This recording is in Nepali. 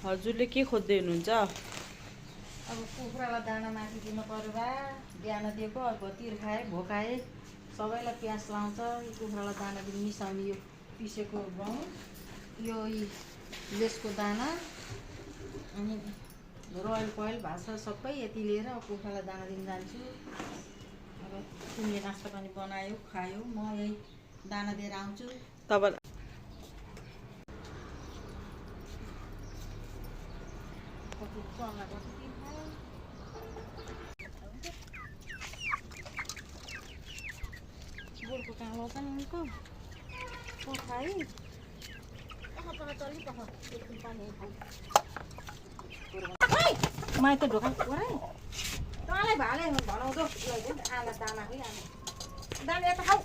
हजुरले के खोज्दै हुनुहुन्छ? अब कुखुरालाई दाना माथि दिनु पर्यो बा बिहान दिएको अब तिर्खाए भोकाए सबैलाई प्यास लाउँछ। यो कुखुरालाई दाना दिनु मिसाउने यो पिसेको गहुँ यो लेसको दाना अनि रोयल कोयल भाषा सबै यति लिएर अब कुखुरालाई दाना दिन जान्छु। अब तिमीले नास्ता पानी बनायो खायो म यही दाना दिएर आउँछु। तपाईँ गोलको कहाँ लौका नि उनको पखाइ मैले त ढोका ओराइ तँलाई भाले भनाउँदो आमा दाना है आमा दाना यता खाऊ